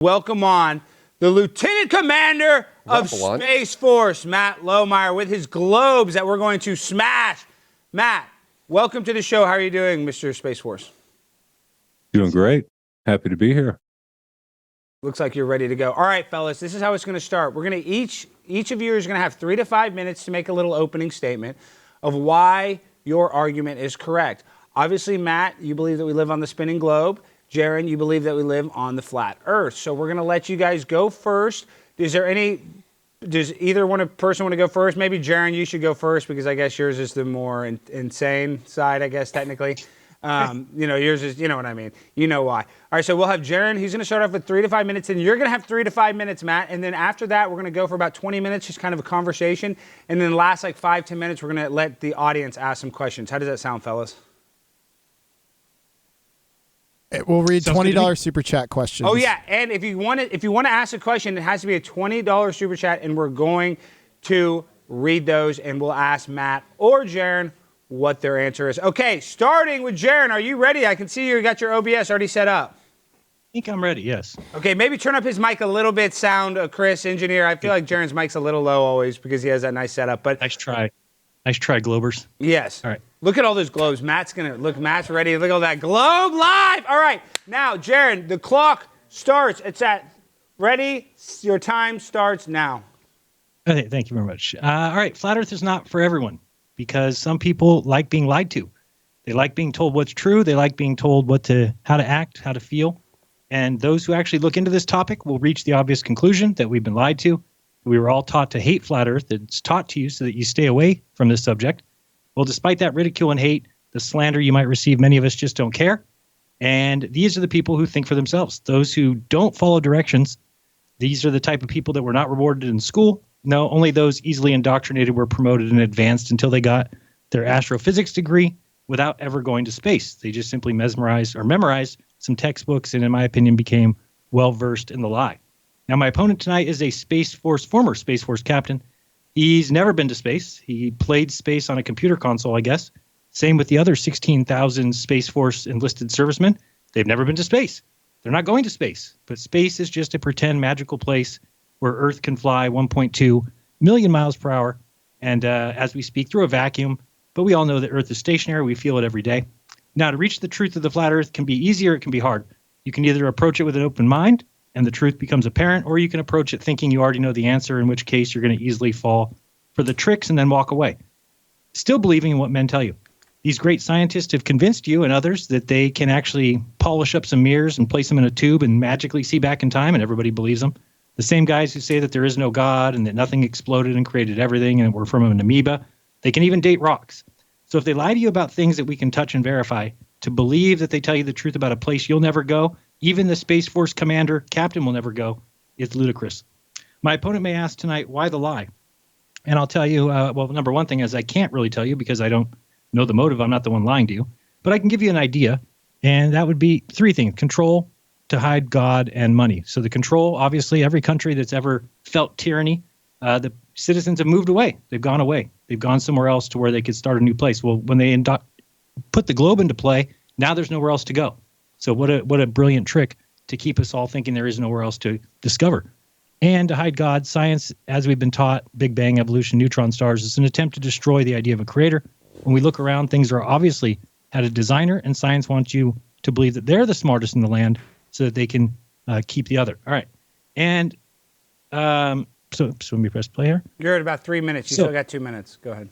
Welcome on the Lieutenant Commander of Space Force, Matt Lohmeier, with his globes that we're going to smash. Matt, welcome to the show. How are you doing, Mr. Space Force? Doing great. Happy to be here. Looks like you're ready to go. All right, fellas, this is how it's going to start. We're going to each of you is going to have 3 to 5 minutes to make a little opening statement of why your argument is correct. Obviously, Matt, you believe that we live on the spinning globe. Jeran, you believe that we live on the flat Earth. So we're going to let you guys go first. Does either one person want to go first? Maybe Jeran, you should go first because I guess yours is the more insane side, I guess, technically. Yours is, you know what I mean. You know why. All right, so we'll have Jeran. He's going to start off with 3 to 5 minutes, and you're going to have 3 to 5 minutes, Matt. And then after that, we're going to go for about 20 minutes, just kind of a conversation. And then the last 5-10 minutes, we're going to let the audience ask some questions. How does that sound, fellas? We'll read $20 super chat questions. Oh yeah, and if you want to ask a question, it has to be a $20 super chat, and we're going to read those, and we'll ask Matt or Jeran what their answer is. Okay, starting with Jeran. Are you ready? I can see you got your OBS already set up. I think I'm ready. Yes. Okay, maybe turn up his mic a little bit. Chris, engineer. I feel like Jeran's mic's a little low always because he has that nice setup. But nice try, Globers. Yes. All right. Look at all those globes. Matt's ready. Look at all that globe live. All right. Now, Jeran, the clock starts. It's at ready. Your time starts now. Okay. Thank you very much. All right. Flat Earth is not for everyone because some people like being lied to. They like being told what's true. They like being told how to act, how to feel. And those who actually look into this topic will reach the obvious conclusion that we've been lied to. We were all taught to hate Flat Earth. It's taught to you so that you stay away from this subject. Well, despite that ridicule and hate, the slander you might receive, many of us just don't care. And these are the people who think for themselves. Those who don't follow directions, these are the type of people that were not rewarded in school. No, only those easily indoctrinated were promoted and advanced until they got their astrophysics degree without ever going to space. They just simply memorized some textbooks and, in my opinion, became well-versed in the lie. Now, my opponent tonight is a former Space Force captain. He's never been to space. He played space on a computer console, I guess. Same with the other 16,000 Space Force enlisted servicemen. They've never been to space. They're not going to space. But space is just a pretend magical place where Earth can fly 1.2 million miles per hour. And as we speak, through a vacuum. But we all know that Earth is stationary. We feel it every day. Now, to reach the truth of the flat Earth can be easier. It can be hard. You can either approach it with an open mind and the truth becomes apparent, or you can approach it thinking you already know the answer, in which case you're going to easily fall for the tricks and then walk away, still believing in what men tell you. These great scientists have convinced you and others that they can actually polish up some mirrors and place them in a tube and magically see back in time, and everybody believes them. The same guys who say that there is no God and that nothing exploded and created everything and we're from an amoeba, they can even date rocks. So if they lie to you about things that we can touch and verify, to believe that they tell you the truth about a place you'll never go, even the Space Force commander, captain will never go, is ludicrous. My opponent may ask tonight, why the lie? And I'll tell you, number one thing is I can't really tell you because I don't know the motive. I'm not the one lying to you. But I can give you an idea, and that would be 3 things: control, to hide God, and money. So the control, obviously, every country that's ever felt tyranny, the citizens have moved away. They've gone away. They've gone somewhere else to where they could start a new place. Well, when they put the globe into play, now there's nowhere else to go. So what a brilliant trick to keep us all thinking there is nowhere else to discover. And to hide God, science, as we've been taught, Big Bang, evolution, neutron stars, is an attempt to destroy the idea of a creator. When we look around, things are obviously had a designer, and science wants you to believe that they're the smartest in the land so that they can keep the other. All right. And so let me press play here. You're at about 3 minutes. You still got 2 minutes. Go ahead.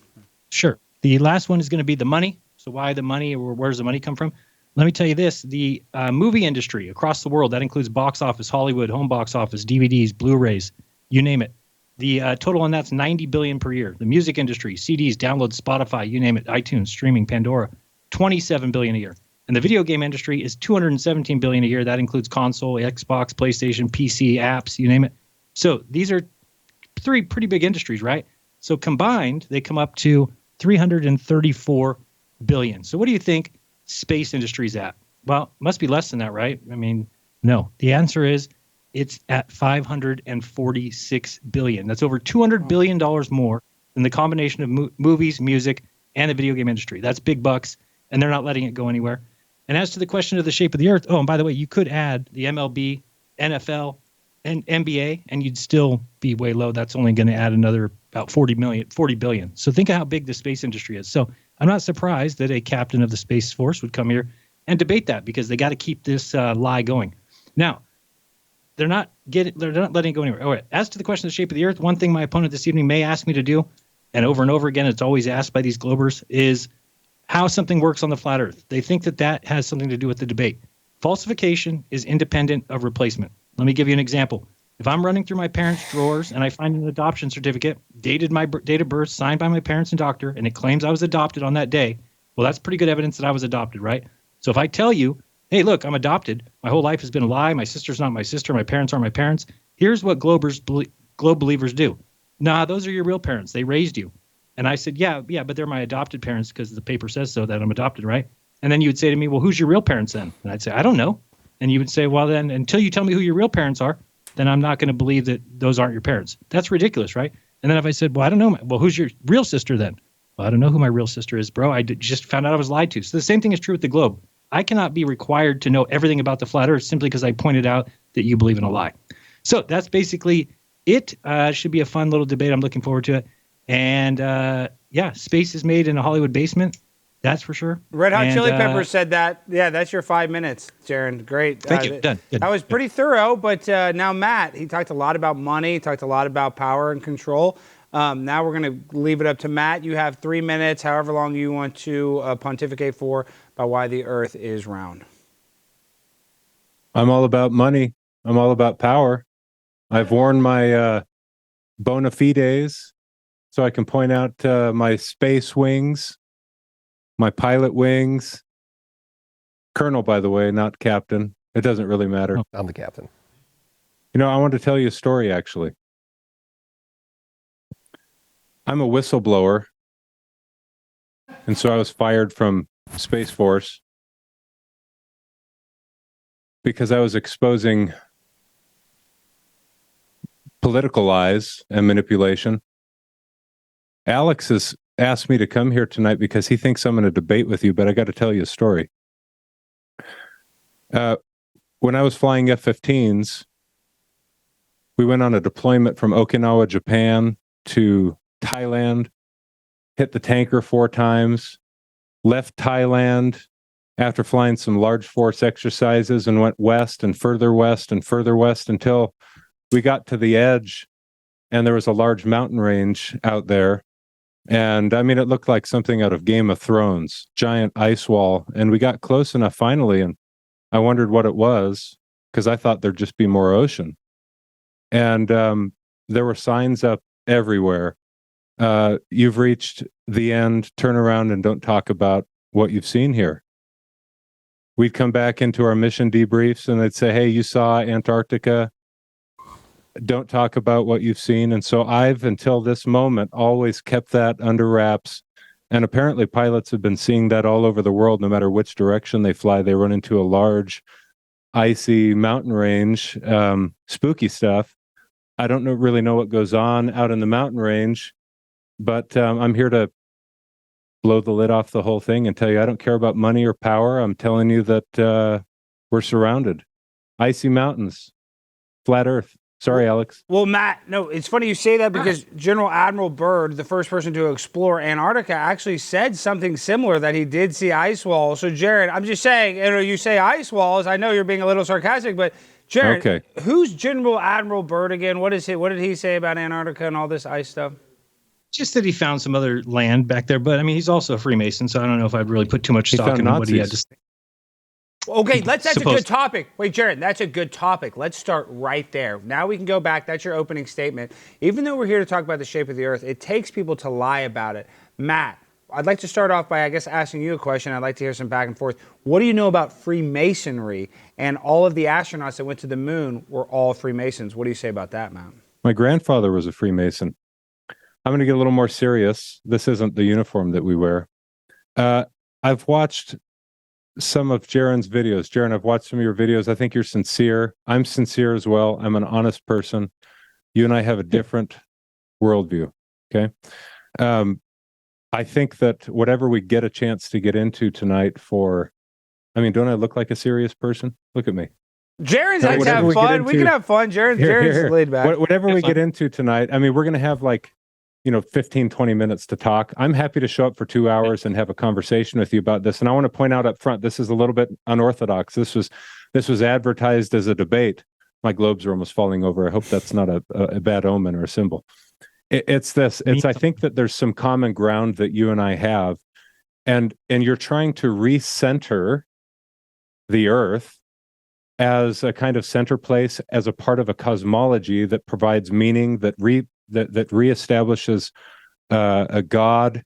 Sure. The last one is going to be the money. So why the money, or where does the money come from? Let me tell you this. The movie industry across the world, that includes box office, Hollywood, home box office, DVDs, Blu-rays, you name it. The total on that's $90 billion per year. The music industry, CDs, downloads, Spotify, you name it, iTunes, streaming, Pandora, $27 billion a year. And the video game industry is $217 billion a year. That includes console, Xbox, PlayStation, PC, apps, you name it. So these are 3 pretty big industries, right? So combined, they come up to $334 billion. So what do you think space industry's at? Well, must be less than that, right? I mean, no. The answer is it's at $546 billion. That's over $200 billion more than the combination of movies, music, and the video game industry. That's big bucks, and they're not letting it go anywhere. And as to the question of the shape of the Earth, oh, and by the way, you could add the MLB NFL, and NBA, and you'd still be way low. That's only going to add another about 40 billion. So think of how big the space industry is. So I'm not surprised that a captain of the Space Force would come here and debate that, because they got to keep this lie going. Now, they're not letting it go anywhere. All right. As to the question of the shape of the Earth, one thing my opponent this evening may ask me to do, and over again, it's always asked by these Globers, is how something works on the flat Earth. They think that has something to do with the debate. Falsification is independent of replacement. Let me give you an example. If I'm running through my parents' drawers and I find an adoption certificate, dated my date of birth, signed by my parents and doctor, and it claims I was adopted on that day, well, that's pretty good evidence that I was adopted, right? So if I tell you, hey, look, I'm adopted, my whole life has been a lie, my sister's not my sister, my parents aren't my parents, here's what globe believers do. Nah, those are your real parents. They raised you. And I said, yeah, but they're my adopted parents because the paper says so, that I'm adopted, right? And then you would say to me, well, who's your real parents then? And I'd say, I don't know. And you would say, well, then until you tell me who your real parents are, then I'm not going to believe that those aren't your parents. That's ridiculous, right? And then if I said, well, I don't know, well, who's your real sister then? Well, I don't know who my real sister is, bro. Just found out I was lied to. So the same thing is true with the globe. I cannot be required to know everything about the flat Earth simply because I pointed out that you believe in a lie. So that's basically it. Should be a fun little debate. I'm looking forward to it. And yeah, space is made in a Hollywood basement. That's for sure. Red Hot Chili Peppers said that. Yeah, that's your 5 minutes, Jeran. Great. Thank you. Done. Good. That was pretty thorough, but now Matt, he talked a lot about money, he talked a lot about power and control. Now we're going to leave it up to Matt. You have 3 minutes, however long you want to pontificate for, about why the Earth is round. I'm all about money. I'm all about power. I've worn my bona fides so I can point out my space wings, my pilot wings. Colonel, by the way, not captain. It doesn't really matter. I'm the captain. You know, I want to tell you a story, actually. I'm a whistleblower, and so I was fired from Space Force because I was exposing political lies and manipulation. Alex has asked me to come here tonight because he thinks I'm going to debate with you, but I got to tell you a story. When I was flying F-15s, we went on a deployment from Okinawa, Japan to Thailand, hit the tanker 4 times, left Thailand after flying some large force exercises and went west and further west and further west until we got to the edge and there was a large mountain range out there. And I mean, it looked like something out of Game of Thrones, giant ice wall. And we got close enough finally, and I wondered what it was because I thought there'd just be more ocean. And there were signs up everywhere. You've reached the end, turn around and don't talk about what you've seen here. We'd come back into our mission debriefs and they'd say, hey, you saw Antarctica. Don't talk about what you've seen. And so I've, until this moment, always kept that under wraps. And apparently pilots have been seeing that all over the world. No matter which direction they fly, they run into a large, icy mountain range, spooky stuff. I don't really know what goes on out in the mountain range, but I'm here to blow the lid off the whole thing and tell you I don't care about money or power. I'm telling you that we're surrounded. Icy mountains, flat Earth. Sorry, Alex. Well, Matt, no, it's funny you say that because General Admiral Byrd, the first person to explore Antarctica, actually said something similar, that he did see ice walls. So, Jared, I'm just saying, you say ice walls. I know you're being a little sarcastic, but Jared, okay. Who's General Admiral Byrd again? What did he say about Antarctica and all this ice stuff? Just that he found some other land back there. But, I mean, he's also a Freemason, so I don't know if I'd really put too much stock in what he had to say. Okay, that's a good topic. Wait, Jared, that's a good topic. Let's start right there. Now we can go back. That's your opening statement. Even though we're here to talk about the shape of the Earth, it takes people to lie about it. Matt, I'd like to start off by, I guess, asking you a question. I'd like to hear some back and forth. What do you know about Freemasonry? And all of the astronauts that went to the moon were all Freemasons. What do you say about that, Matt? My grandfather was a Freemason. I'm going to get a little more serious. This isn't the uniform that we wear. I've watched some of Jeran's videos. Jeran, I've watched some of your videos. I think you're sincere. I'm sincere as well. I'm an honest person. You and I have a different worldview. Okay. I think that whatever we get a chance to get into tonight don't I look like a serious person? Look at me. Jaren's So likes to whatever have we get fun. We into- can have fun. Jaren's Here. laid back. Whatever we Have fun. get into tonight, I mean, we're going to have like, 15, 20 minutes to talk. I'm happy to show up for 2 hours and have a conversation with you about this. And I want to point out up front, this is a little bit unorthodox. This was advertised as a debate. My globes are almost falling over. I hope that's not a bad omen or a symbol. It's this. I think that there's some common ground that you and I have, and you're trying to recenter the Earth as a kind of center place, as a part of a cosmology that provides meaning, that reestablishes a God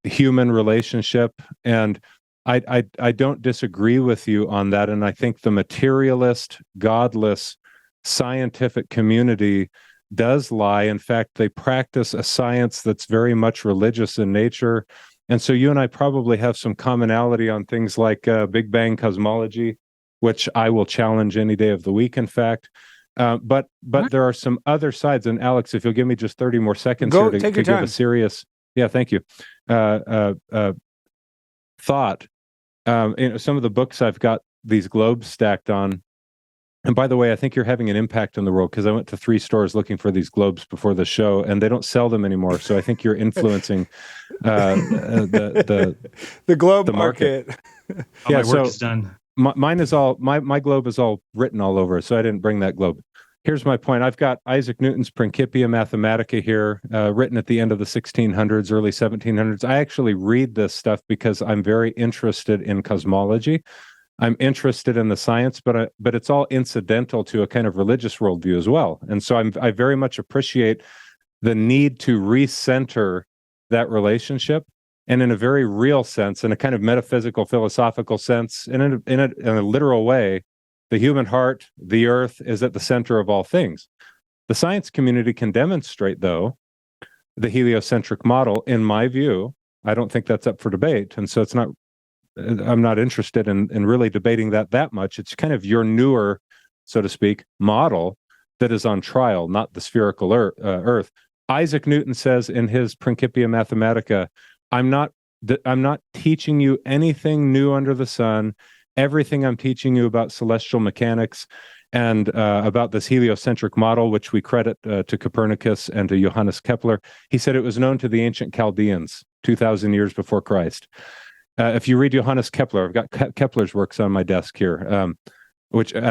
human relationship. And I don't disagree with you on that. And I think the materialist, godless, scientific community does lie. In fact, they practice a science that's very much religious in nature. And so you and I probably have some commonality on things like Big Bang cosmology, which I will challenge any day of the week, in fact. But there are some other sides. And Alex, if you'll give me just 30 more seconds here to give a serious, thank you, thought. Some of the books I've got these globes stacked on. And by the way, I think you're having an impact on the world, because I went to 3 stores looking for these globes before the show, and they don't sell them anymore. So I think you're influencing the globe market. My work is done. Mine is all my globe is all written all over, so I didn't bring that globe. Here's my point. I've got Isaac Newton's Principia Mathematica here, written at the end of the 1600s, early 1700s. I actually read this stuff because I'm very interested in cosmology. I'm interested in the science, but it's all incidental to a kind of religious worldview as well. And so I very much appreciate the need to recenter that relationship, and in a very real sense, in a kind of metaphysical, philosophical sense, and in a literal way, the human heart, the earth, is at the center of all things. The science community can demonstrate, though, the heliocentric model. In my view, I don't think that's up for debate, and so I'm not interested in really debating that much. It's kind of your newer, so to speak, model that is on trial, not the spherical earth. Isaac Newton says in his Principia Mathematica, I'm not teaching you anything new under the sun. Everything I'm teaching you about celestial mechanics and about this heliocentric model, which we credit to Copernicus and to Johannes Kepler. He said it was known to the ancient Chaldeans 2,000 years before Christ. If you read Johannes Kepler, I've got Kepler's works on my desk here, and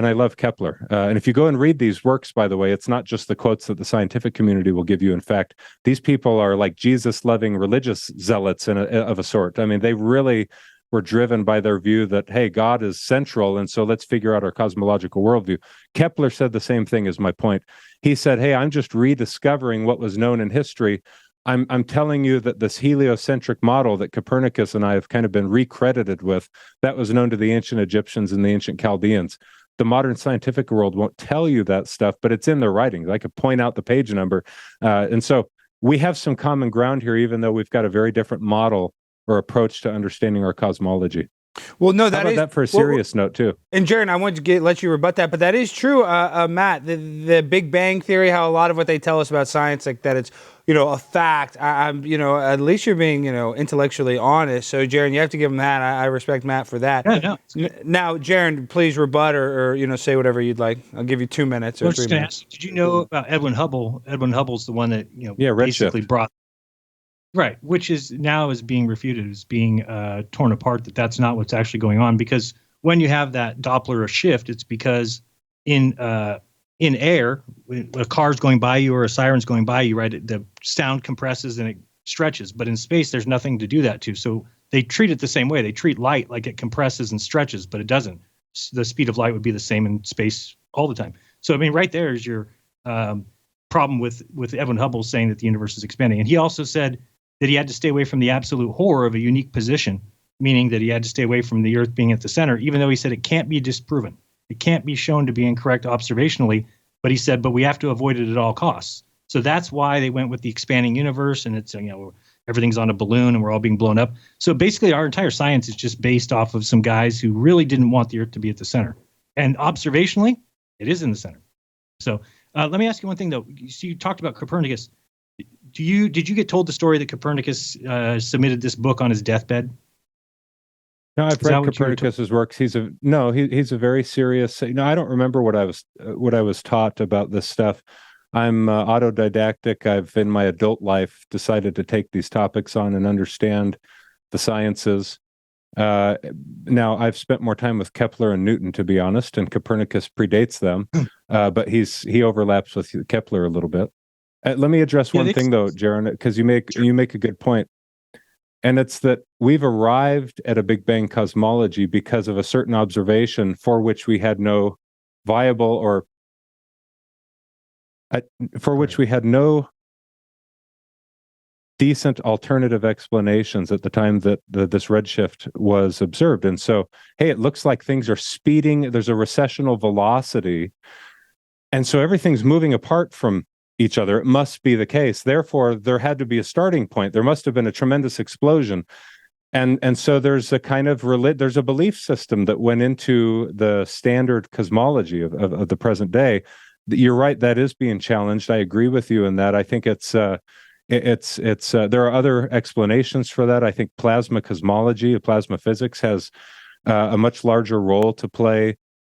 I love Kepler. And if you go and read these works, by the way, it's not just the quotes that the scientific community will give you. In fact, these people are like Jesus-loving religious zealots of a sort. I mean, they really were driven by their view that, hey, God is central, and so let's figure out our cosmological worldview. Kepler said the same thing, is my point. He said, hey, I'm just rediscovering what was known in history. I'm telling you that this heliocentric model that Copernicus and I have kind of been recredited with, that was known to the ancient Egyptians and the ancient Chaldeans. The modern scientific world won't tell you that stuff, but it's in their writings. I could point out the page number. And so we have some common ground here, even though we've got a very different model or approach to understanding our cosmology. Well, no, How about that for a serious note too. And Jeran, I want to let you rebut that, but that is true, Matt. The Big Bang theory, how a lot of what they tell us about science, like that, it's a fact. I'm at least you're being intellectually honest. So Jeran, you have to give him that. I respect Matt for that. Yeah, no. Now, Jeran, please rebut or say whatever you'd like. I'll give you 2 minutes or 3 minutes. Did you know about Edwin Hubble? Edwin Hubble's the one that basically redshift. brought. Right, which is being refuted, is being torn apart. That's not what's actually going on, because when you have that Doppler shift, it's because in air, a car's going by you or a siren's going by you, right? The sound compresses and it stretches, but in space, there's nothing to do that to. So they treat it the same way. They treat light like it compresses and stretches, but it doesn't. The speed of light would be the same in space all the time. So I mean, right there is your problem with Edwin Hubble saying that the universe is expanding, and he also said that he had to stay away from the absolute horror of a unique position, meaning that he had to stay away from the Earth being at the center, even though he said it can't be disproven. It can't be shown to be incorrect observationally, but he said, but we have to avoid it at all costs. So that's why they went with the expanding universe, and it's, everything's on a balloon and we're all being blown up. So basically our entire science is just based off of some guys who really didn't want the Earth to be at the center. And observationally, it is in the center. So let me ask you one thing, though. You talked about Copernicus. Did you get told the story that Copernicus submitted this book on his deathbed? No, I've Is that read what you were Copernicus's works. He's a very serious. I don't remember what I was taught about this stuff. I'm autodidactic. I've in my adult life decided to take these topics on and understand the sciences. Now I've spent more time with Kepler and Newton, to be honest, and Copernicus predates them, but he overlaps with Kepler a little bit. Let me address one thing though, Jeran, because you make a good point. And it's that we've arrived at a Big Bang cosmology because of a certain observation for which we had no viable or for which we had no decent alternative explanations at the time that this redshift was observed. And so, hey, it looks like things are speeding. There's a recessional velocity. And so everything's moving apart from each other. It must be the case. Therefore, there had to be a starting point. There must have been a tremendous explosion. And so there's a kind of there's a belief system that went into the standard cosmology of the present day. You're right, that is being challenged. I agree with you in that. I think it's there are other explanations for that. I think plasma cosmology, plasma physics has a much larger role to play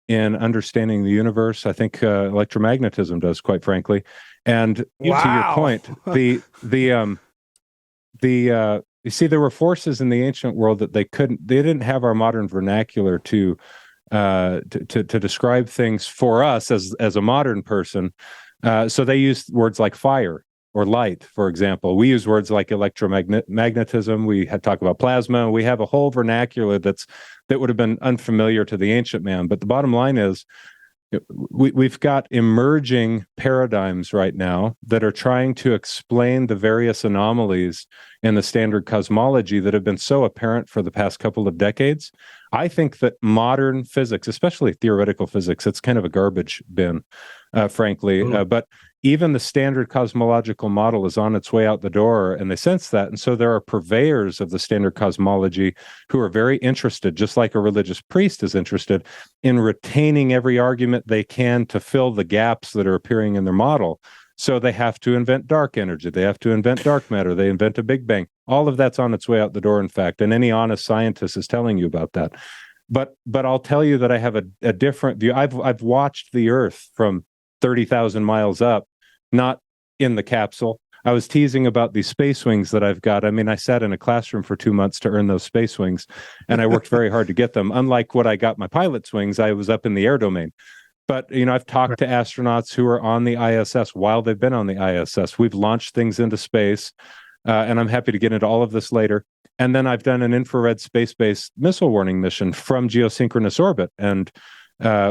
in understanding the universe. I think electromagnetism does, quite frankly. And to your point, you see, there were forces in the ancient world that they didn't have our modern vernacular to describe things for us as a modern person. So they used words like fire or light, for example. We use words like electromagnetism. We had talk about plasma. We have a whole vernacular that would have been unfamiliar to the ancient man. But the bottom line is, we've got emerging paradigms right now that are trying to explain the various anomalies in the standard cosmology that have been so apparent for the past couple of decades. I think that modern physics, especially theoretical physics, it's kind of a garbage bin, frankly. But even the standard cosmological model is on its way out the door, and they sense that. And so there are purveyors of the standard cosmology who are very interested, just like a religious priest is interested, in retaining every argument they can to fill the gaps that are appearing in their model. So they have to invent dark energy. They have to invent dark matter. They invent a Big Bang. All of that's on its way out the door, in fact, and any honest scientist is telling you about that. But I'll tell you that I have a different view. I've watched the Earth from 30,000 miles up, not in the capsule. I was teasing about these space wings that I've got. I mean, I sat in a classroom for 2 months to earn those space wings, and I worked very hard to get them. Unlike what I got my pilot's wings, I was up in the air domain. But, I've talked to astronauts who are on the ISS while they've been on the ISS. We've launched things into space, and I'm happy to get into all of this later. And then I've done an infrared space-based missile warning mission from geosynchronous orbit, and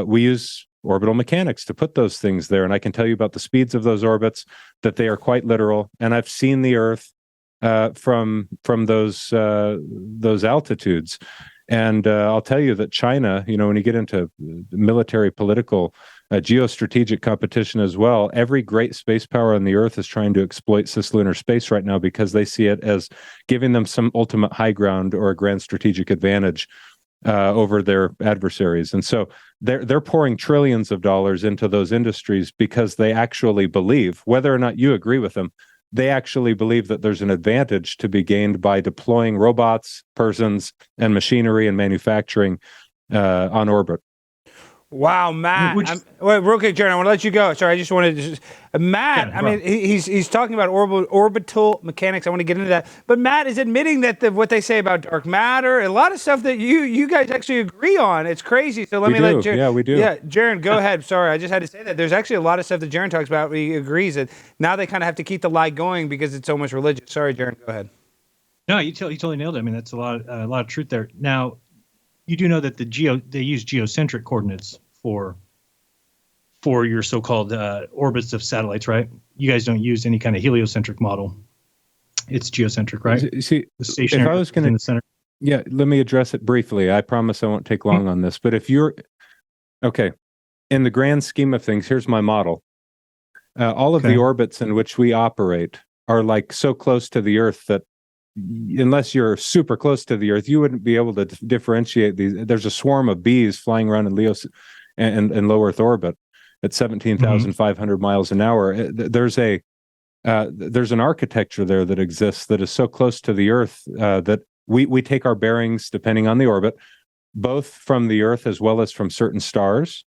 we use orbital mechanics to put those things there. And I can tell you about the speeds of those orbits, that they are quite literal. And I've seen the Earth from those altitudes. And I'll tell you that China, when you get into military, political, geostrategic competition as well, every great space power on the Earth is trying to exploit cislunar space right now because they see it as giving them some ultimate high ground or a grand strategic advantage over their adversaries. And so they're pouring trillions of dollars into those industries because they actually believe, whether or not you agree with them, they actually believe that there's an advantage to be gained by deploying robots, persons, and machinery and manufacturing on orbit. Wow, Matt. Wait, real quick, Jeran, I want to let you go. Sorry, I just wanted to Matt, Yeah, I mean, he's talking about orbital mechanics. I want to get into that. But Matt is admitting that what they say about dark matter, a lot of stuff that you guys actually agree on. It's crazy. So let me let Jeran. Yeah, we do. Yeah, Jeran, go ahead. Sorry, I just had to say that. There's actually a lot of stuff that Jeran talks about. He agrees that now they kind of have to keep the lie going because it's so much religious. Sorry, Jeran, go ahead. No, you totally nailed it. I mean, that's a lot of truth there. Now, you do know that they use geocentric coordinates for your so-called orbits of satellites, right? You guys don't use any kind of heliocentric model. It's geocentric, right? See, the stationary if I was going in the center. Yeah, let me address it briefly. I promise I won't take long on this. But if you're okay, in the grand scheme of things, here's my model. All of the orbits in which we operate are like so close to the Earth that unless you're super close to the Earth, you wouldn't be able to differentiate these. There's a swarm of bees flying around in Leo and low Earth orbit at 17,500 miles an hour. There's an architecture there that exists that is so close to the Earth that we take our bearings depending on the orbit, both from the Earth as well as from certain stars,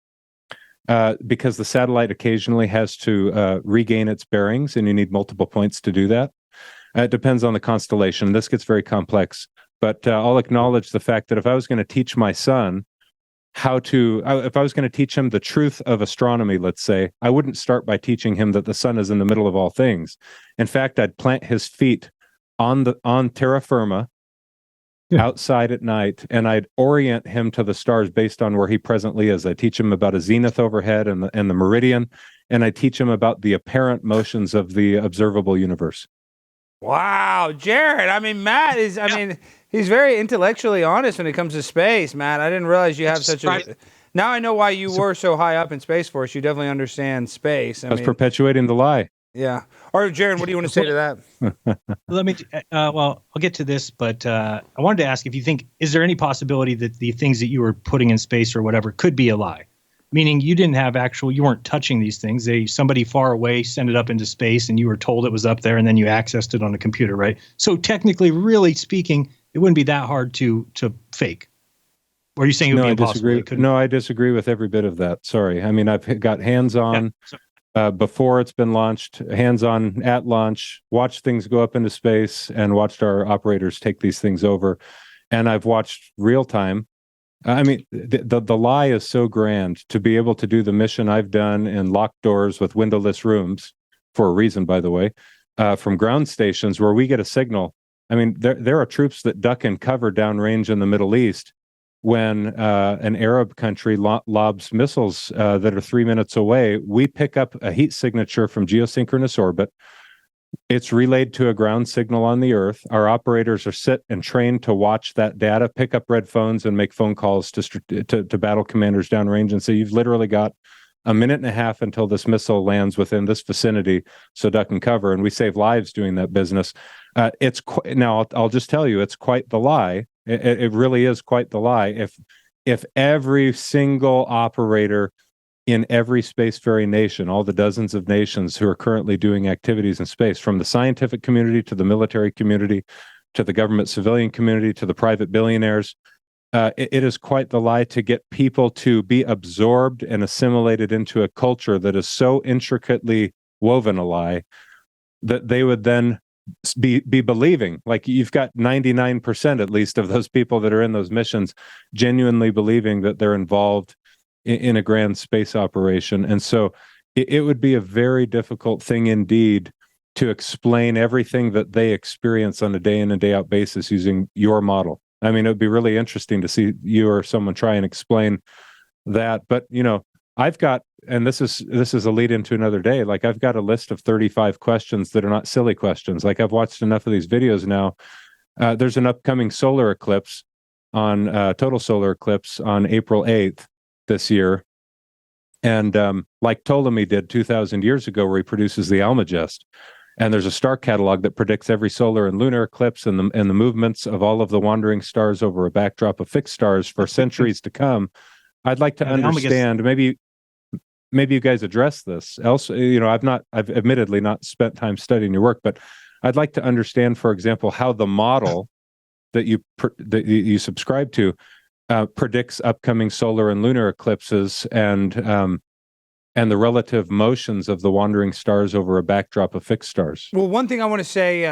because the satellite occasionally has to regain its bearings, and you need multiple points to do that. It depends on the constellation. This gets very complex, but I'll acknowledge the fact that if I was going to teach my son if I was going to teach him the truth of astronomy, let's say, I wouldn't start by teaching him that the sun is in the middle of all things. In fact, I'd plant his feet on terra firma outside at night, and I'd orient him to the stars based on where he presently is. I teach him about a zenith overhead and the meridian, and I teach him about the apparent motions of the observable universe. Wow, Jared. I mean, Matt is, he's very intellectually honest when it comes to space, Matt. I didn't realize you have now I know why you were so high up in Space Force. You definitely understand space. I was perpetuating the lie. Yeah. All right, Jared, what do you want to say to that? Let me, well, I'll get to this, but I wanted to ask if you think, is there any possibility that the things that you were putting in space or whatever could be a lie? Meaning you didn't have you weren't touching these things. Somebody far away sent it up into space and you were told it was up there and then you accessed it on a computer, right? So technically, really speaking, it wouldn't be that hard to fake. Or are you saying it would be impossible? No, I disagree with every bit of that. Sorry. I mean, I've got hands-on before it's been launched, hands-on at launch, watched things go up into space and watched our operators take these things over. And I've watched real-time. I mean, the lie is so grand to be able to do the mission I've done in locked doors with windowless rooms, for a reason, by the way, from ground stations where we get a signal. I mean, there are troops that duck and cover downrange in the Middle East when an Arab country lobs missiles that are 3 minutes away. We pick up a heat signature from geosynchronous orbit. It's relayed to a ground signal on the Earth. Our operators are sit and trained to watch that data, pick up red phones, and make phone calls to battle commanders downrange and say, you've literally got a minute and a half until this missile lands within this vicinity, so duck and cover. And we save lives doing that business. Now, I'll just tell you, it's quite the lie. It really is quite the lie. If every single operator in every spacefaring nation, all the dozens of nations who are currently doing activities in space, from the scientific community to the military community, to the government civilian community, to the private billionaires, it is quite the lie to get people to be absorbed and assimilated into a culture that is so intricately woven a lie that they would then be believing. Like, you've got 99% at least of those people that are in those missions genuinely believing that they're involved in a grand space operation. And so it would be a very difficult thing indeed to explain everything that they experience on a day in and day out basis using your model. I mean, it would be really interesting to see you or someone try and explain that. But, I've got, and this is a lead into another day, like I've got a list of 35 questions that are not silly questions. Like, I've watched enough of these videos now. There's an upcoming solar eclipse total solar eclipse on April 8th. This year, and like Ptolemy did 2,000 years ago, where he produces the Almagest, and there's a star catalog that predicts every solar and lunar eclipse and the movements of all of the wandering stars over a backdrop of fixed stars for centuries to come. I'd like to understand. Maybe you guys address this. Else, I've admittedly not spent time studying your work, but I'd like to understand, for example, how the model that you subscribe to predicts upcoming solar and lunar eclipses and the relative motions of the wandering stars over a backdrop of fixed stars. Well, one thing I want to say...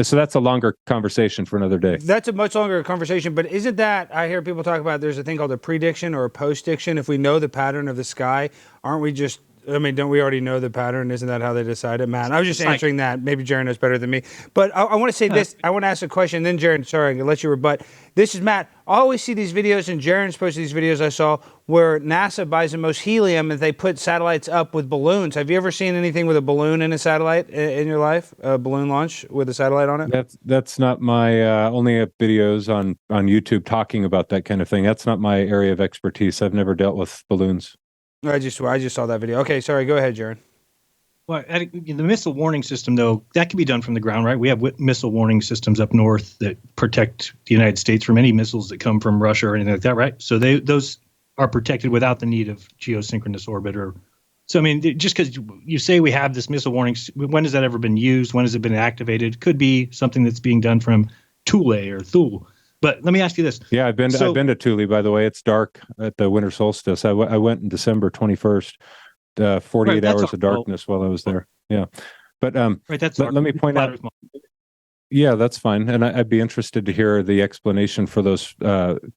so that's a longer conversation for another day. That's a much longer conversation, but isn't that... I hear people talk about there's a thing called a prediction or a post-diction. If we know the pattern of the sky, aren't we just... don't we already know the pattern? Isn't that how they decide it, Matt? I was just answering that. Maybe Jeran knows better than me. But I want to say this. I want to ask a question. Then Jeran, sorry, I'm going to let you rebut. This is Matt. I always see these videos, and Jeran's posted these videos I saw, where NASA buys the most helium and they put satellites up with balloons. Have you ever seen anything with a balloon in a satellite in your life? A balloon launch with a satellite on it? That's not my... only videos on YouTube talking about that kind of thing. That's not my area of expertise. I've never dealt with balloons. I just saw that video. Okay, sorry. Go ahead, Jeran. Well, the missile warning system, though, that can be done from the ground, right? We have missile warning systems up north that protect the United States from any missiles that come from Russia or anything like that, right? So those are protected without the need of geosynchronous orbit. So, I mean, just because you say we have this missile warning, when has that ever been used? When has it been activated? Could be something that's being done from Thule or Thule. But let me ask you this. Yeah, I've been to Thule, by the way. It's dark at the winter solstice. I went in December 21st, 48 hours of darkness while I was there. Yeah. But right, that's let me point out. Yeah, that's fine. And I'd be interested to hear the explanation for those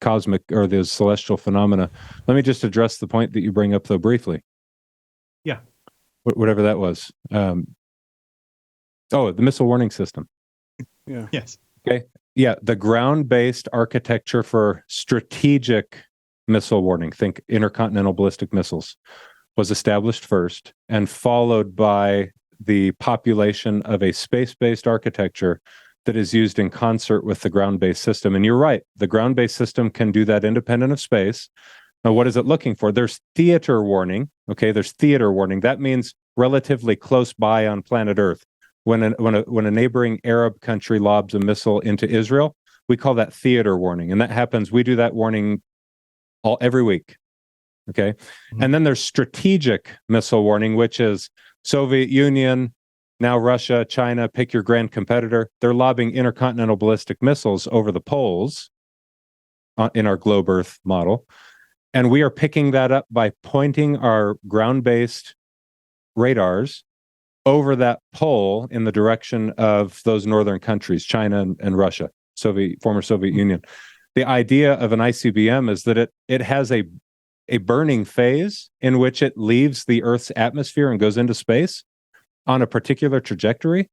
cosmic or those celestial phenomena. Let me just address the point that you bring up, though, briefly. Yeah. Whatever that was. The missile warning system. Yeah. Yes. Okay. Yeah, the ground-based architecture for strategic missile warning, think intercontinental ballistic missiles, was established first and followed by the population of a space-based architecture that is used in concert with the ground-based system. And you're right, the ground-based system can do that independent of space. Now, what is it looking for? There's theater warning. Okay, there's theater warning. That means relatively close by on planet Earth. When a neighboring Arab country lobs a missile into Israel, we call that theater warning, and that happens. We do that warning every week. Okay, and then there's strategic missile warning, which is Soviet Union, now Russia, China. Pick your grand competitor. They're lobbing intercontinental ballistic missiles over the poles in our globe Earth model, and we are picking that up by pointing our ground-based radars over that pole in the direction of those northern countries, China and Russia, former Soviet Union. The idea of an ICBM is that it has a burning phase in which it leaves the Earth's atmosphere and goes into space on a particular trajectory,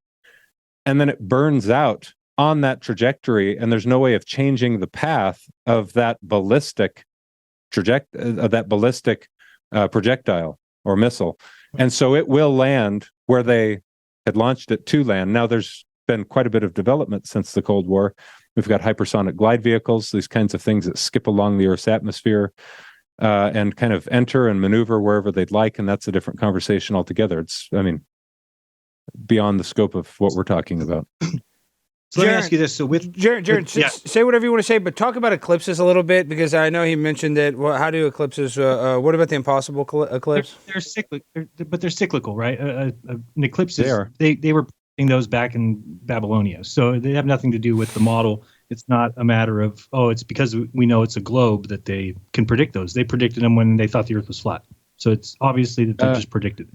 and then it burns out on that trajectory, and there's no way of changing the path of that ballistic projectile or missile. And so it will land where they had launched it to land. Now, there's been quite a bit of development since the Cold War. We've got hypersonic glide vehicles, these kinds of things that skip along the Earth's atmosphere and kind of enter and maneuver wherever they'd like. And that's a different conversation altogether. Beyond the scope of what we're talking about. So let me ask you this. So Jeran, say whatever you want to say, but talk about eclipses a little bit, because I know he mentioned that. Well, how do eclipses? What about the impossible eclipse? They're cyclical, but they're cyclical, right? An eclipse They are. They were predicting those back in Babylonia, so they have nothing to do with the model. It's not a matter of it's because we know it's a globe that they can predict those. They predicted them when they thought the Earth was flat, so it's obviously that they're just predicted.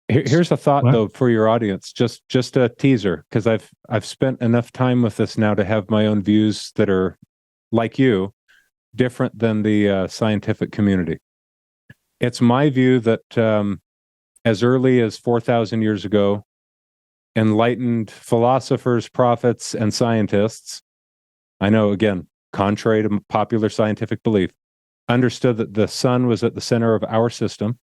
Here's a thought, though, for your audience, just a teaser, because I've spent enough time with this now to have my own views that are, like you, different than the scientific community. It's my view that as early as 4,000 years ago, enlightened philosophers, prophets, and scientists, I know, again, contrary to popular scientific belief, understood that the sun was at the center of our system.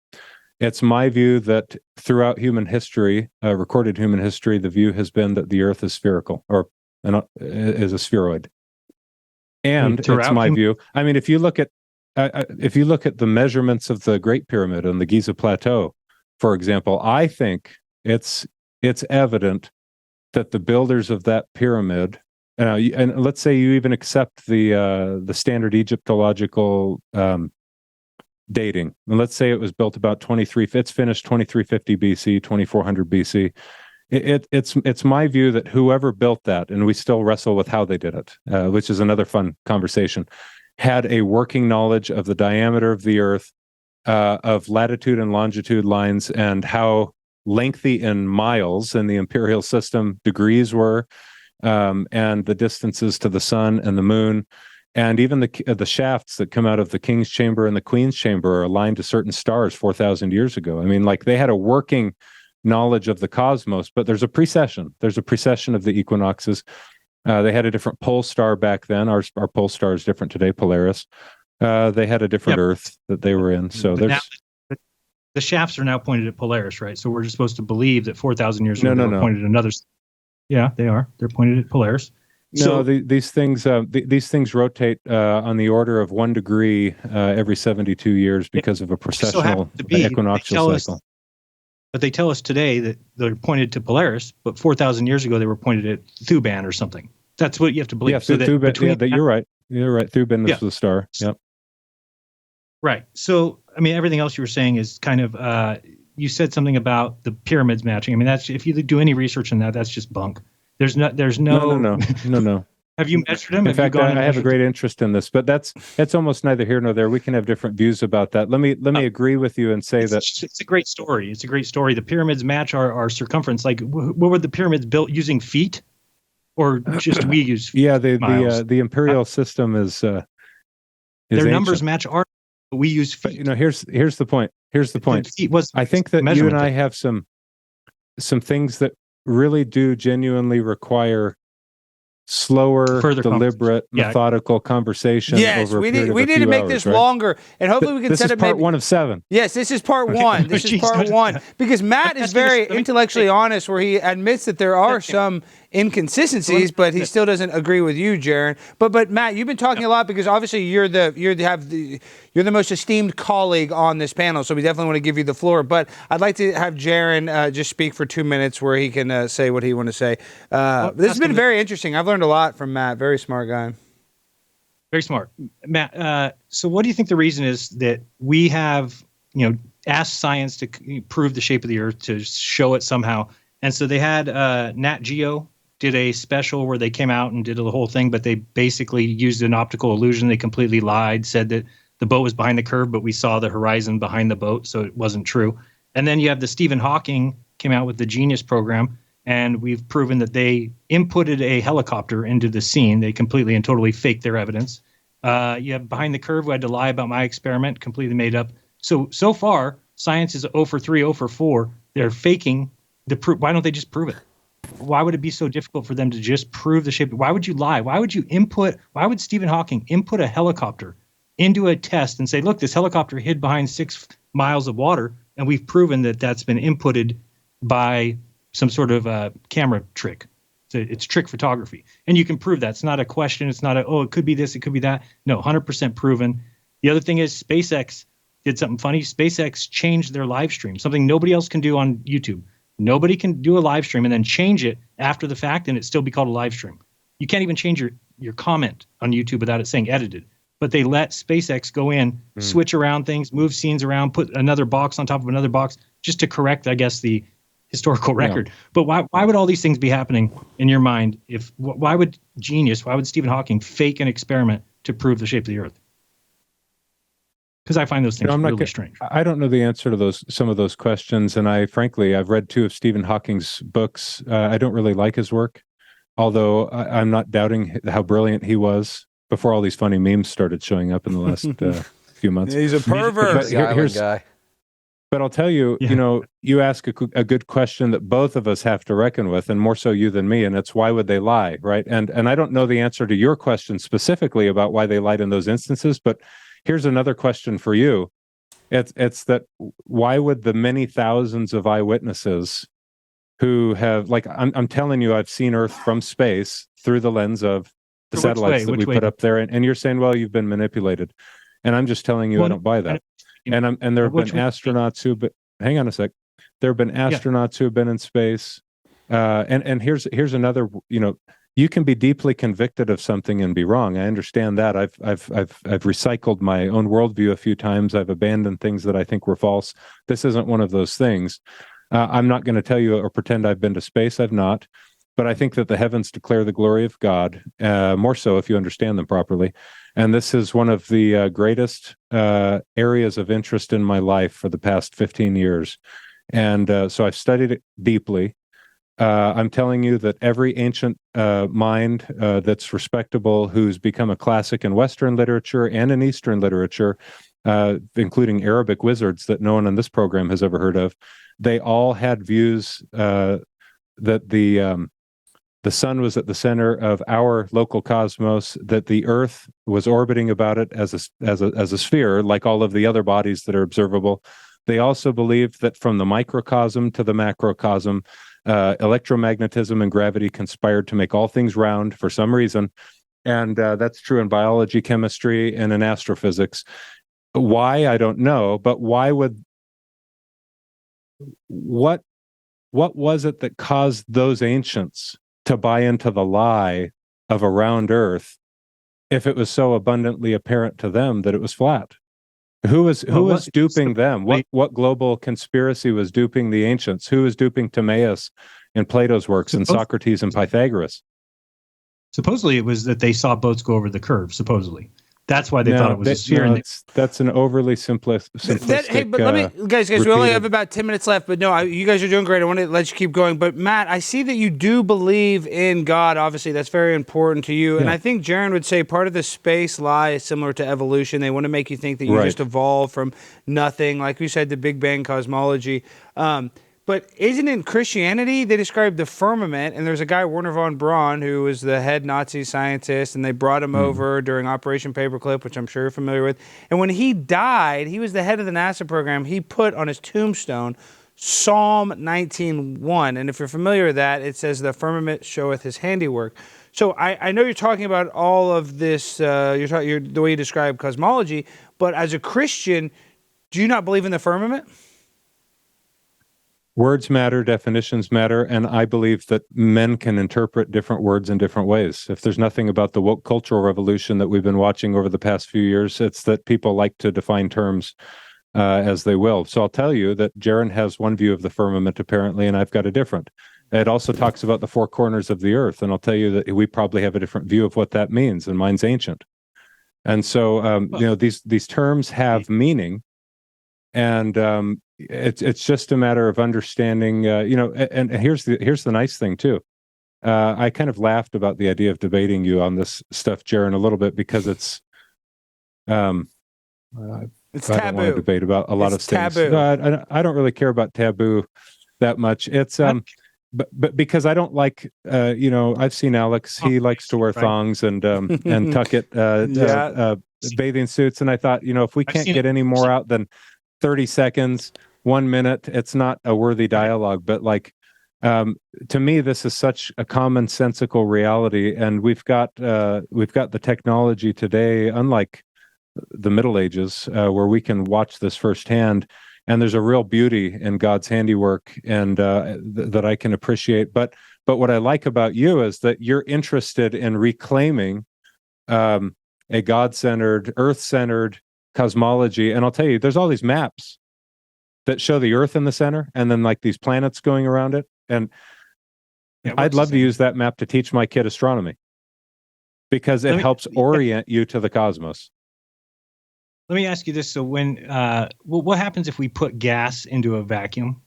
It's my view that throughout human history, recorded human history, the view has been that the Earth is spherical or is a spheroid. And it's my view. I mean, if you look at the measurements of the Great Pyramid on the Giza Plateau, for example, I think it's evident that the builders of that pyramid, and let's say you even accept the standard Egyptological dating, and let's say it was built about it's finished 2350 BC, 2400 BC. It's my view that whoever built that, and we still wrestle with how they did it, which is another fun conversation, had a working knowledge of the diameter of the Earth, of latitude and longitude lines, and how lengthy in miles in the imperial system degrees were, and the distances to the sun and the moon. And even the shafts that come out of the king's chamber and the queen's chamber are aligned to certain stars 4,000 years ago. I mean, like, they had a working knowledge of the cosmos, but there's a precession. There's a precession of the equinoxes. They had a different pole star back then. Our pole star is different today, Polaris. They had a different Earth that they were in. So the shafts are now pointed at Polaris, right? So we're just supposed to believe that 4,000 years ago they were pointed at another. Yeah, they are. They're pointed at Polaris. No, these things rotate on the order of 1 degree every 72 years because of a precessional equinoctial cycle. But they tell us today that they're pointed to Polaris, but 4,000 years ago they were pointed at Thuban or something. That's what you have to believe. Yeah, so Thuban, you're right. You're right. Thuban is the star. Yep. Right. So, I mean, everything else you were saying is kind of, you said something about the pyramids matching. I mean, that's, if you do any research on that, that's just bunk. No. Have you measured them? In fact, I have a great interest in this, but that's almost neither here nor there. We can have different views about that. Let me agree with you and say it's a great story. It's a great story. The pyramids match our circumference. Like, what were the pyramids built using feet, or just we use feet? Yeah, the imperial system is their ancient. numbers match our. We use feet. But, here's the point. Here's the point. I think that you and I have some things that really do genuinely require slower, deliberate, methodical conversation. Yes, over a we period need to make this longer, and hopefully we can set up. This is part 1 of 7. Yes, this is part 1. This is part 1 because Matt is very intellectually honest, where he admits that there are some inconsistencies, but he still doesn't agree with you, Jeran. But Matt, you've been talking a lot because obviously you're the most esteemed colleague on this panel, so we definitely want to give you the floor. But I'd like to have Jeran just speak for 2 minutes, where he can say what he wants to say. This has been very interesting. I've learned a lot from Matt. Very smart guy. Very smart, Matt. So, what do you think the reason is that we have, asked science to prove the shape of the Earth, to show it somehow? And so they had Nat Geo did a special where they came out and did the whole thing, but they basically used an optical illusion. They completely lied, said that the boat was behind the curve, but we saw the horizon behind the boat, so it wasn't true. And then you have the Stephen Hawking came out with the Genius program, and we've proven that they inputted a helicopter into the scene. They completely and totally faked their evidence. You have Behind the Curve, who had to lie about my experiment, completely made up. So far, science is 0 for 3, 0 for 4. They're faking the proof. Why don't they just prove it? Why would it be so difficult for them to just prove the shape? Why would you lie? Why would Stephen Hawking input a helicopter into a test and say, look, this helicopter hid behind 6 miles of water, and we've proven that that's been inputted by some sort of camera trick. It's trick photography. And you can prove that. It's not a question. It's not it could be this, it could be that. No, 100% proven. The other thing is SpaceX did something funny. SpaceX changed their live stream, something nobody else can do on YouTube. Nobody can do a live stream and then change it after the fact and it still be called a live stream. You can't even change your comment on YouTube without it saying edited. But they let SpaceX go in, switch around things, move scenes around, put another box on top of another box just to correct, I guess, the historical record. Yeah. But why would all these things be happening in your mind? Why would Stephen Hawking fake an experiment to prove the shape of the Earth? Because I find those things really strange. I don't know the answer to some of those questions, and I've read 2 of Stephen Hawking's books. I don't really like his work, although I'm not doubting how brilliant he was before all these funny memes started showing up in the last few months. He's a pervert. Here's guy. But I'll tell you, you ask a good question that both of us have to reckon with, and more so you than me, and it's why would they lie, right? And I don't know the answer to your question specifically about why they lied in those instances, but here's another question for you. It's that why would the many thousands of eyewitnesses who have, like, I'm telling you, I've seen Earth from space through the lens of the satellites that we put up there, and you're saying, well, you've been manipulated, and I'm just telling you, I don't buy that. And there have been astronauts who, but hang on a sec, there have been astronauts who have been in space, and here's another, you can be deeply convicted of something and be wrong. I understand that. I've recycled my own worldview a few times. I've abandoned things that I think were false. This isn't one of those things. I'm not going to tell you or pretend I've been to space. I've not. But I think that the heavens declare the glory of God, more so if you understand them properly. And this is one of the greatest areas of interest in my life for the past 15 years. And so I've studied it deeply. I'm telling you that every ancient mind that's respectable, who's become a classic in Western literature and in Eastern literature, including Arabic wizards that no one on this program has ever heard of, they all had views that the sun was at the center of our local cosmos, that the Earth was orbiting about it as a sphere, like all of the other bodies that are observable. They also believed that from the microcosm to the macrocosm, electromagnetism and gravity conspired to make all things round for some reason. And that's true in biology, chemistry, and in astrophysics. Why, I don't know, but what was it that caused those ancients to buy into the lie of a round Earth if it was so abundantly apparent to them that it was flat? Who was duping them? What global conspiracy was duping the ancients? Who was duping Timaeus in Plato's works and Socrates and Pythagoras? Supposedly, it was that they saw boats go over the curve. Supposedly, that's why they thought it was a sphere. No, that's an overly simplistic. Hey, but let me, guys, we only have about 10 minutes left. But no, you guys are doing great. I want to let you keep going. But Matt, I see that you do believe in God. Obviously, that's very important to you. And I think Jeran would say part of the space lie is similar to evolution. They want to make you think that you just evolved from nothing, like we said, the Big Bang cosmology. But isn't in Christianity, they describe the firmament, and there's a guy, Werner von Braun, who was the head Nazi scientist, and they brought him over during Operation Paperclip, which I'm sure you're familiar with. And when he died, he was the head of the NASA program. He put on his tombstone Psalm 19:1. And if you're familiar with that, it says, the firmament showeth his handiwork. So I know you're talking about all of this, the way you describe cosmology, but as a Christian, do you not believe in the firmament? Words matter, definitions matter, and I believe that men can interpret different words in different ways. If there's nothing about the woke cultural revolution that we've been watching over the past few years, it's that people like to define terms as they will. So I'll tell you that Jeran has one view of the firmament, apparently, and I've got a different. It also talks about the four corners of the earth, and I'll tell you that we probably have a different view of what that means, and mine's ancient. And so, these terms have meaning, and it's just a matter of understanding, and here's the nice thing too. I kind of laughed about the idea of debating you on this stuff, Jeran, a little bit, because it's taboo. I don't want to debate about a lot of things. Taboo. I don't really care about taboo that much. It's but because I don't like, I've seen Alex. He likes to wear thongs and tuck it, bathing suits, and I thought, if we can't get any more out than 30 seconds, 1 minute, it's not a worthy dialogue. But to me, this is such a commonsensical reality, and we've got the technology today, unlike the Middle Ages, where we can watch this firsthand, and there's a real beauty in God's handiwork, and that I can appreciate. But what I like about you is that you're interested in reclaiming a God-centered, Earth-centered cosmology. And I'll tell you, there's all these maps that show the Earth in the center, and then these planets going around it. And I'd love to use that map to teach my kid astronomy, because it helps orient you to the cosmos. Let me ask you this. So what happens if we put gas into a vacuum?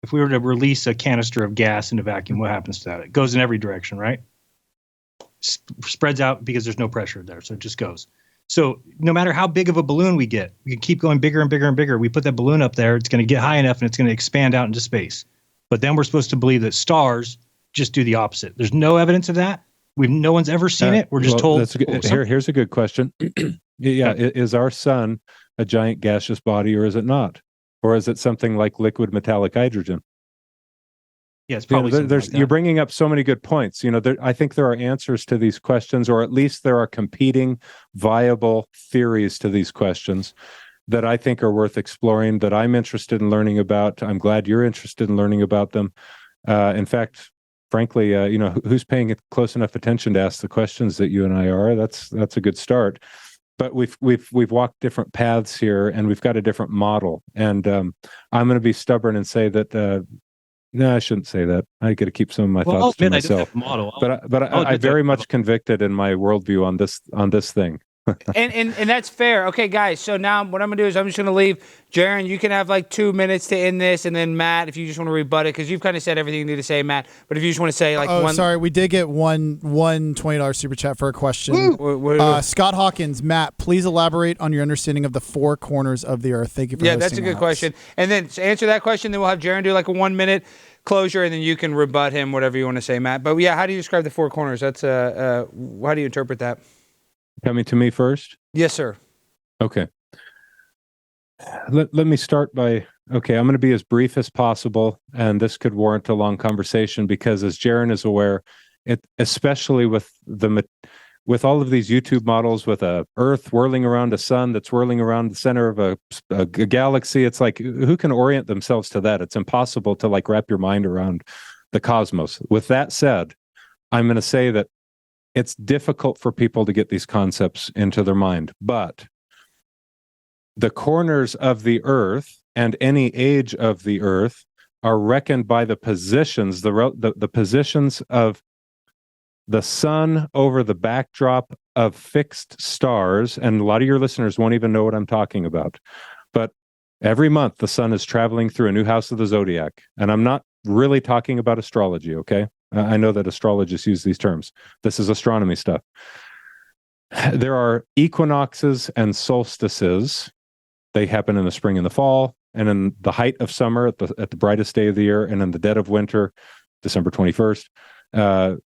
If we were to release a canister of gas into a vacuum, what happens to that? It goes in every direction, right? Spreads out because there's no pressure there, so it just goes. So no matter how big of a balloon we get, we can keep going bigger and bigger and bigger. We put that balloon up there, it's going to get high enough and it's going to expand out into space. But then we're supposed to believe that stars just do the opposite. There's no evidence of that. No one's ever seen it. We're just told. Here's a good question. Is our sun a giant gaseous body, or is it not? Or is it something like liquid metallic hydrogen? Yeah, it's probably you're bringing up so many good points. I think there are answers to these questions, or at least there are competing viable theories to these questions that I think are worth exploring, that I'm interested in learning about. I'm glad you're interested in learning about them. In fact, frankly, who's paying close enough attention to ask the questions that you and I are? That's a good start. But we've walked different paths here, and we've got a different model. And I'm going to be stubborn and say that. No, I shouldn't say that. I got to keep some of my thoughts to myself. But I'm very much convicted in my worldview on this thing. and that's fair. Okay, guys. So now what I'm gonna do is I'm just gonna leave. Jeran, you can have 2 minutes to end this, and then Matt, if you just want to rebut it, because you've kind of said everything you need to say, Matt. But if you just want to say one. Sorry, we did get one $20 super chat for a question. Scott Hawkins, Matt, please elaborate on your understanding of the four corners of the Earth. Thank you for hosting. That's a good question. And then to answer that question, then we'll have Jeran do a 1 minute closure, and then you can rebut him, whatever you want to say, Matt. But how do you describe the four corners? That's how do you interpret that? Coming to me first? Yes, sir. Okay. Let me start by, I'm going to be as brief as possible, and this could warrant a long conversation, because as Jeran is aware, especially with all of these YouTube models, with a Earth whirling around a sun that's whirling around the center of a galaxy, it's who can orient themselves to that? It's impossible to wrap your mind around the cosmos. With that said, I'm going to say that it's difficult for people to get these concepts into their mind, but the corners of the Earth and any age of the Earth are reckoned by the positions, the positions of the sun over the backdrop of fixed stars, and a lot of your listeners won't even know what I'm talking about, but every month the sun is traveling through a new house of the zodiac. And I'm not really talking about astrology, okay? I know that astrologists use these terms. This is astronomy stuff. There are equinoxes and solstices. They happen in the spring and the fall, and in the height of summer at the brightest day of the year, and in the dead of winter, December 21st.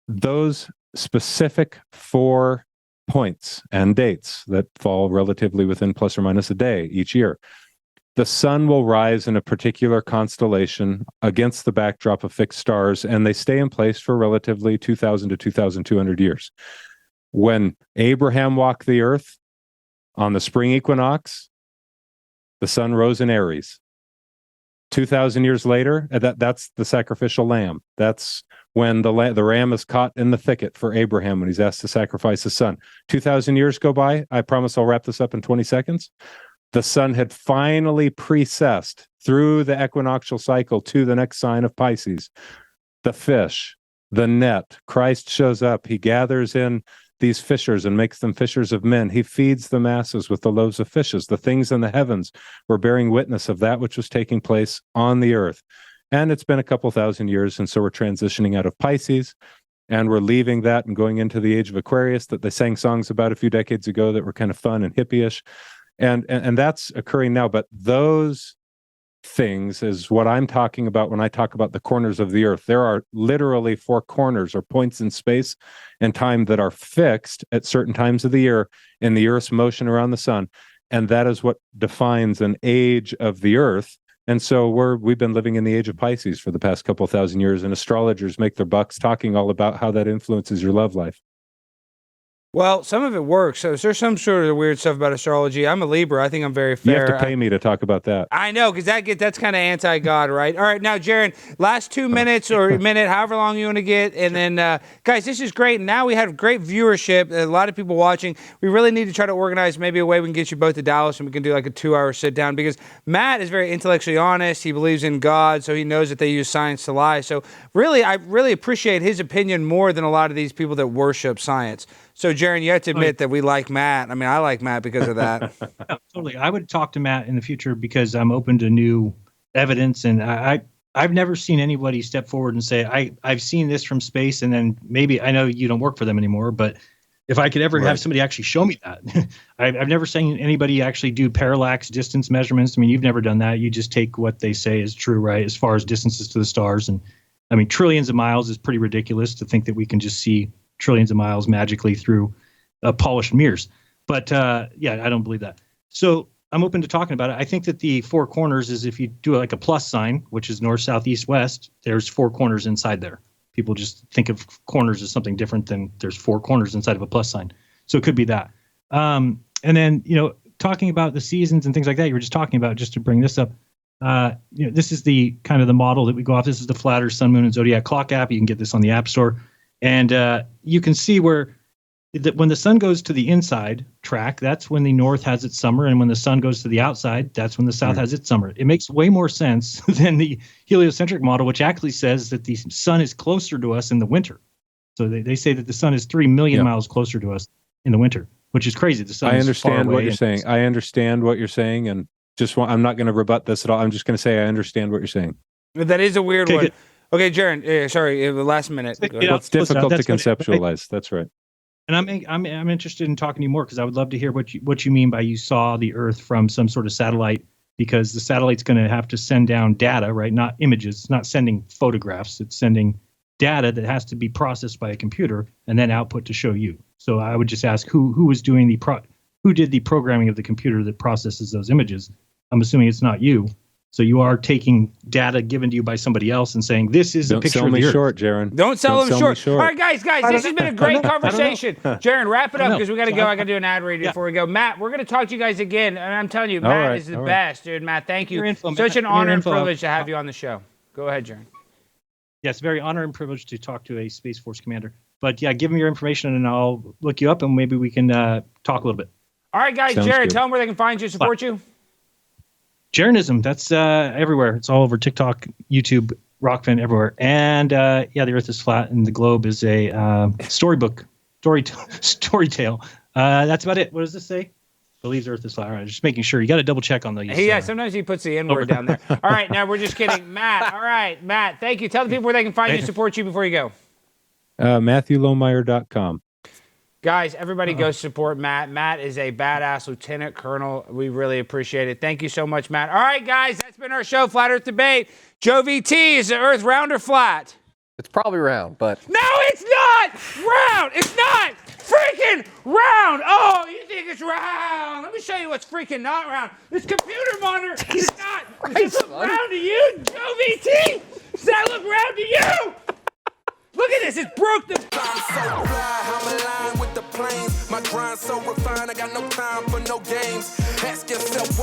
Those specific 4 points and dates that fall relatively within plus or minus a day each year. The sun will rise in a particular constellation against the backdrop of fixed stars, and they stay in place for relatively 2,000 to 2,200 years. When Abraham walked the earth on the spring equinox, the sun rose in Aries. 2,000 years later, that's the sacrificial lamb. That's when the ram is caught in the thicket for Abraham when he's asked to sacrifice his son. 2,000 years go by. I promise I'll wrap this up in 20 seconds. The sun had finally precessed through the equinoctial cycle to the next sign of Pisces. The fish, the net. Christ shows up. He gathers in these fishers and makes them fishers of men. He feeds the masses with the loaves of fishes. The things in the heavens were bearing witness of that which was taking place on the earth. And it's been a couple thousand years, and so we're transitioning out of Pisces, and we're leaving that and going into the age of Aquarius that they sang songs about a few decades ago that were kind of fun and hippie-ish. And that's occurring now. But those things is what I'm talking about when I talk about the corners of the earth. There are literally 4 corners or points in space and time that are fixed at certain times of the year in the earth's motion around the sun. And that is what defines an age of the earth. And so we've been living in the age of Pisces for the past couple thousand years, and astrologers make their bucks talking all about how that influences your love life. Well, some of it works. So there's some sort of weird stuff about astrology. I'm a Libra. I think I'm very fair. You have to pay me to talk about that. I know, because that's kind of anti-God, right? All right, now, Jeran, last 2 minutes or a minute, however long you want to get. And then, guys, this is great. Now we have great viewership, a lot of people watching. We really need to try to organize maybe a way we can get you both to Dallas and we can do like a 2-hour sit-down, because Matt is very intellectually honest. He believes in God, so he knows that they use science to lie. So really, I really appreciate his opinion more than a lot of these people that worship science. So, Jeran, you have to admit that we like Matt. I mean, I like Matt because of that. Yeah, totally. I would talk to Matt in the future because I'm open to new evidence. And I've never seen anybody step forward and say, I've seen this from space. And then maybe, I know you don't work for them anymore, but if I could ever have somebody actually show me that. I've never seen anybody actually do parallax distance measurements. I mean, you've never done that. You just take what they say is true, right? As far as distances to the stars. And I mean, trillions of miles is pretty ridiculous to think that we can just see trillions of miles magically through polished mirrors. But yeah, I don't believe that. So I'm open to talking about it. I think that the 4 corners is, if you do like a plus sign, which is north, south, east, west, there's 4 corners inside there. People just think of corners as something different than there's 4 corners inside of a plus sign. So it could be that. And then, talking about the seasons and things like that, you were just talking about, just to bring this up, this is the kind of the model that we go off. This is the Flat Earth, Sun, Moon, and Zodiac Clock app. You can get this on the App Store. And you can see where when the sun goes to the inside track, that's when the north has its summer. And when the sun goes to the outside, that's when the south has its summer. It makes way more sense than the heliocentric model, which actually says that the sun is closer to us in the winter. So they say that the sun is 3 million miles closer to us in the winter, which is crazy. The sun I is understand far away what you're saying. I understand what you're saying. And I'm not going to rebut this at all. I'm just going to say I understand what you're saying. That is a weird one. Good. Okay, Jeran, sorry, last minute. Well, it's difficult to conceptualize. That's right. And I'm interested in talking to you more, because I would love to hear what you mean by you saw the Earth from some sort of satellite, because the satellite's going to have to send down data, right? Not images. It's not sending photographs. It's sending data that has to be processed by a computer and then output to show you. So I would just ask who was doing who did the programming of the computer that processes those images? I'm assuming it's not you. So you are taking data given to you by somebody else and saying, this is a picture of the Earth. Don't sell me short, Jeran. Don't sell them short. All right, guys, this has been a great conversation. Jeran, wrap it up, because we got to go. I got to do an ad read before we go. Matt, we're going to talk to you guys again. And I'm telling you, Matt is the best, dude. Matt, thank you. Such an honor and privilege to have you on the show. Go ahead, Jeran. Yes, very honor and privilege to talk to a Space Force commander. But yeah, give me your information and I'll look you up and maybe we can talk a little bit. All right, guys. Sounds Jeran, good. tell them where they can find you, support you. Jeranism, that's everywhere. It's all over TikTok, YouTube, rock fan everywhere. And the Earth is flat, and the globe is a storybook, story tale. That's about it. What does this say? Believes Earth is flat. All right, just making sure. You got to double check on those. Yeah, sometimes he puts the N-word down there. All right, now we're just kidding. Matt, all right, Matt, thank you. Tell the people where they can find you and support you before you go. MatthewLohmeier.com. Guys, everybody go support Matt. Matt is a badass lieutenant colonel. We really appreciate it. Thank you so much, Matt. All right, guys, that's been our show, Flat Earth Debate. Joe VT, is the Earth round or flat? It's probably round, but... No, it's not round. It's not freaking round. Oh, you think it's round. Let me show you what's freaking not round. This computer monitor is not. Does it look round to you, Joe VT? Does that look round to you? Look at this. It's broke the... I'm so fly, I'm aligned with the planes. My grind so refined, I got no time for no games. Ask yourself why.